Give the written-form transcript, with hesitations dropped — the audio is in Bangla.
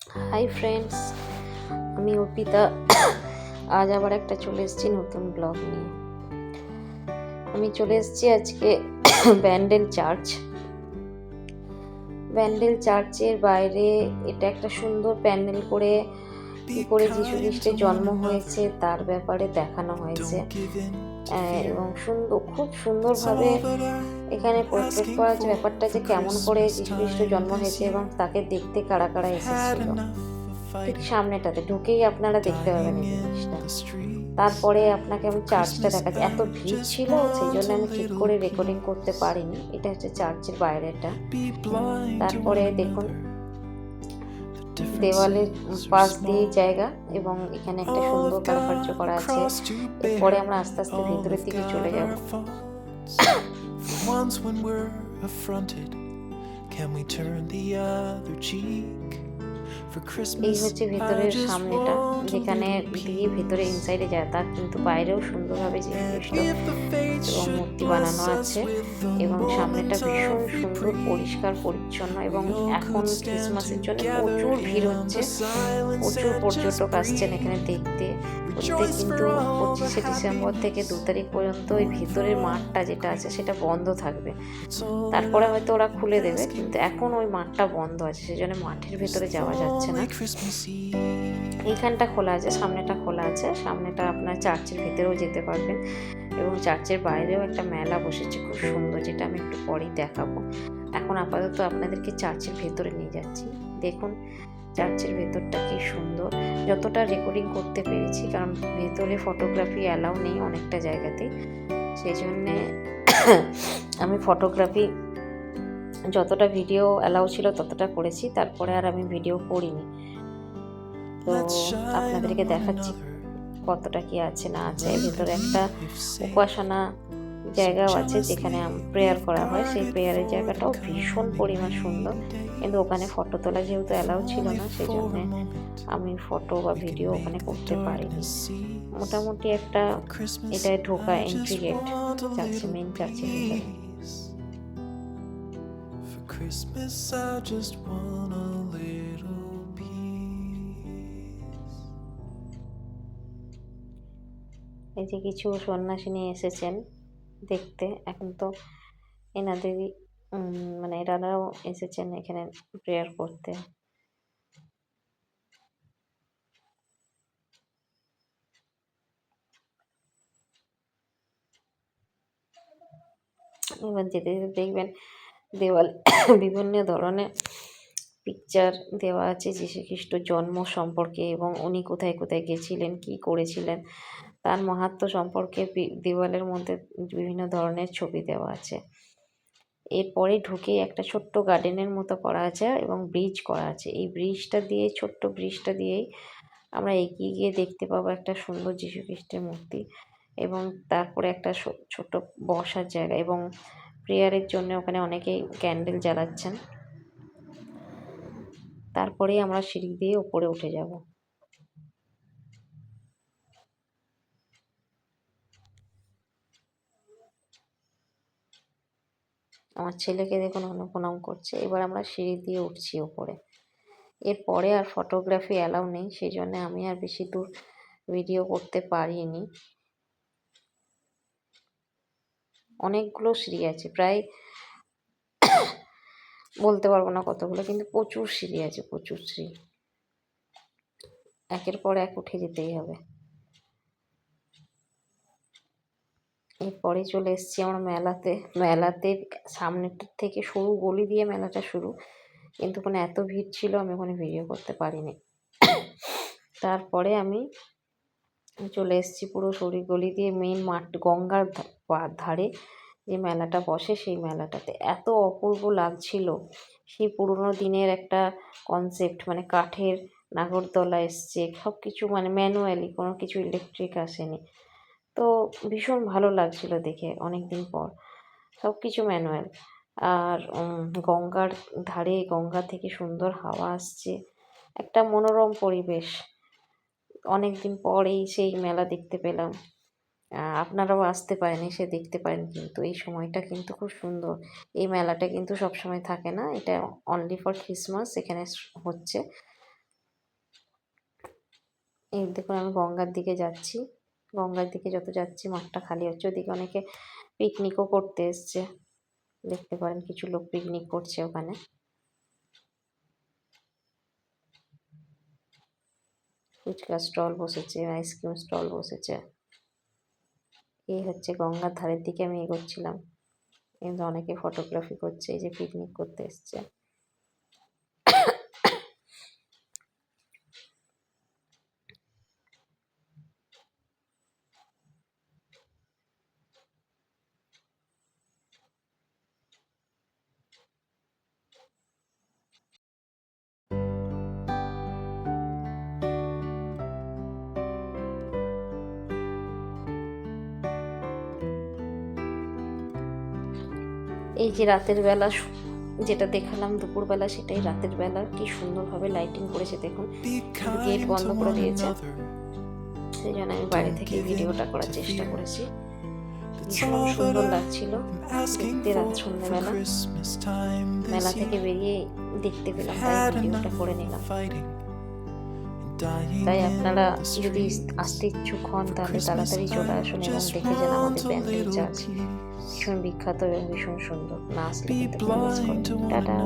হাই ফ্রেন্ডস, আমি অর্পিতা। আজ আবার একটা চলে এসেছি নতুন ব্লগ নিয়ে। আমি চলে এসেছি আজকে ব্যান্ডেল চার্চের বাইরে। এটা একটা সুন্দর প্যান্ডেল করে কি করে যীশু খ্রিস্টের জন্ম হয়েছে তার ব্যাপারে দেখানো হয়েছে, এবং খুব সুন্দরভাবে এখানে পোর্ট্রেট করা যে ব্যাপারটা যে কেমন করে যীশু খ্রিস্ট জন্ম হয়েছে এবং তাকে দেখতে কারা কারা এসেছিল। ঠিক সামনেটাতে ঢুকেই আপনারা দেখতে পাবেন এই জিনিসটা। তারপরে আপনাকে আমি চার্চটা দেখাচ্ছি। এত ভিড় ছিল সেই জন্য আমি ঠিক করে রেকর্ডিং করতে পারিনি। এটা হচ্ছে চার্চের বাইরেটা। তারপরে দেখুন দেওয়ালের পাশ দিয়ে জায়গা এবং এখানে একটা সুন্দর কারুকার্য করা আছে। এরপরে আমরা আস্তে আস্তে ভেতরের দিকে চলে যাব। এই হচ্ছে ভেতরের সামনেটা, যেখানে দিয়ে ভেতরে ইনসাইডে যায়, তার কিন্তু বাইরেও সুন্দরভাবে যীশু খ্রিস্ট এবং মূর্তি বানানো আছে এবং সামনেটা ভীষণ সুন্দর পরিষ্কার পরিচ্ছন্ন। এবং এখন ক্রিসমাসের জন্য প্রচুর ভিড় হচ্ছে, প্রচুর পর্যটক আসছেন এখানে দেখতে। কিন্তু 25শে ডিসেম্বর থেকে 2 তারিখ পর্যন্ত ওই ভিতরের মাঠটা যেটা আছে সেটা বন্ধ থাকবে। তারপরে হয়তো ওরা খুলে দেবে, কিন্তু এখন ওই মাঠটা বন্ধ আছে, সেজন্য মাঠের ভেতরে যাওয়া যাচ্ছে না। এইখানটা খোলা আছে, সামনেটা খোলা আছে। সামনেটা আপনার চার্চের ভেতরেও যেতে পারবেন এবং চার্চের বাইরেও একটা মেলা বসেছে খুব সুন্দর, যেটা আমি একটু পরেই দেখাবো। এখন আপাতত আপনাদেরকে চার্চের ভেতরে নিয়ে যাচ্ছি। দেখুন চার্চের ভেতরটা কি সুন্দর, যতটা রেকর্ডিং করতে পেরেছি, কারণ ভেতরে ফটোগ্রাফি অ্যালাউ নেই অনেকটা জায়গাতে, সেই জন্যে আমি ফটোগ্রাফি যতটা ভিডিও অ্যালাউ ছিল ততটা করেছি, তারপরে আর আমি ভিডিও করিনি। তো আপনাদেরকে দেখাচ্ছি কতটা কি আছে না আছে। ভেতরে একটা উপাসনা জায়গাও আছে যেখানে প্রেয়ার করা হয়, সেই প্রেয়ারের জায়গাটাও ভীষণ পরিমাণ সুন্দর, কিন্তু ওখানে ফটো তোলা যেহেতু অ্যালাউ ছিল না, সেই জন্যে আমি ফটো বা ভিডিও ওখানে করতে পারিনি। মোটামুটি একটা এটায় ঢোকা এন্ট্রি গেট চার্চে, মেন চার্চের ভিতরে। Christmas I just want a little peace. এই যে কিছু সন্ন্যাসিনী এসেছেন দেখতে, এখন তো এনাদেরই মানে এনারাও এসেছেন এখানে প্রেয়ার করতে। এবার যেতে যেতে দেখবেন দেওয়াল বিভিন্ন ধরনের পিকচার দেওয়া আছে যীশু খ্রিস্ট জন্ম সম্পর্কে, এবং উনি কোথায় কোথায় গেছিলেন, কি করেছিলেন, তার মাহাত্ম্য সম্পর্কে দেওয়ালের মধ্যে বিভিন্ন ধরনের ছবি দেওয়া আছে। এরপরে ঢুকে একটা ছোট্ট গার্ডেনের মতো করা আছে এবং ব্রিজ করা আছে। এই ব্রিজটা দিয়ে, ছোট্ট ব্রিজটা দিয়েই আমরা এগিয়ে গিয়ে দেখতে পাবো একটা সুন্দর যীশু খ্রিস্টের মূর্তি, এবং তারপরে একটা ছোট বসার জায়গা, এবং প্রেয়ারের জন্য ওখানে অনেকেই ক্যান্ডেল জ্বালাচ্ছেন। তারপরেই আমরা সিঁড়ি দিয়ে উপরে উঠে যাব। আমার ছেলেকে দেখুন প্রণাম করছে। এবার আমরা সিঁড়ি দিয়ে উঠছি উপরে। এরপরে আর ফটোগ্রাফি অ্যালাউ নেই, সেই জন্য আমি আর বেশি দূর ভিডিও করতে পারিনি। অনেকগুলো সিঁড়ি আছে, প্রায় বলতে পারবো না কতগুলো, কিন্তু প্রচুর সিঁড়ি আছে, প্রচুর সিঁড়ি। একের পর এক উঠে যেতেই হবে। এরপরে চলে এসেছি আমরা মেলাতে সামনের থেকে সরু গলি দিয়ে মেলাটা শুরু, কিন্তু ওখানে এত ভিড় ছিল আমি ওখানে ভিডিও করতে পারিনি। তারপরে আমি চলে এসেছি পুরো সরু গলি দিয়ে মেন মাঠ, গঙ্গার ধারে যে মেলাটা বসে সেই মেলাটাতে। এত অপূর্ব লাগছিল, সেই পুরোনো দিনের একটা কনসেপ্ট, মানে কাঠের নাগরদোলা এসছে, সব কিছু মানে ম্যানুয়ালি, কোনো কিছু ইলেকট্রিক আসেনি। তো ভীষণ ভালো লাগছিল দেখে, অনেক দিন পর সব কিছু ম্যানুয়াল। আর গঙ্গার ধারে, গঙ্গা থেকে সুন্দর হাওয়া আসছে, একটা মনোরম পরিবেশ। অনেক দিন পর সেই মেলা দেখতে পেলাম। আপনারাও আসতে পারেন, এসে দেখতে পারেন, কিন্তু এই সময়টা কিন্তু খুব সুন্দর। এই মেলাটা কিন্তু সবসময় থাকে না, এটা অনলি ফর ক্রিসমাস এখানে হচ্ছে। এই দেখুন আমি গঙ্গার দিকে যাচ্ছি, গঙ্গার দিকে যত যাচ্ছি মাঠটা খালি হচ্ছে। ওদিকে অনেকে পিকনিকও করতে এসছে, দেখতে পারেন কিছু লোক পিকনিক করছে ওখানে। ফুচকা স্টল বসেছে, আইসক্রিম স্টল বসেছে। এই হচ্ছে গঙ্গার ধারের দিকে আমি এগোচ্ছিলাম, কিন্তু অনেকে ফটোগ্রাফি করছে, এই যে পিকনিক করতে এসছে। এই যে রাতের বেলা যেটা দেখালাম দুপুরবেলা, সেটাই রাতের বেলা কি সুন্দরভাবে লাইটিং করেছে দেখুন। গেট বন্ধ করে দিয়েছে, সেই জন্য আমি বাইরে থেকে ভিডিওটা করার চেষ্টা করেছি। ভীষণ সুন্দর লাগছিল দেখতে রাত সন্ধ্যেবেলা। মেলা থেকে বেরিয়ে দেখতে পেলাম, তাই ভিডিওটা করে নিলাম। তাই আপনারা যদি আসতে ইচ্ছুক হন তাহলে তাড়াতাড়ি চলে আসুন এবং দেখে যান আমাদের ব্যান্ডেল চার্চ। ভীষণ বিখ্যাত এবং ভীষণ সুন্দর, না আসলে কিন্তু মিস করবেন। টাটা।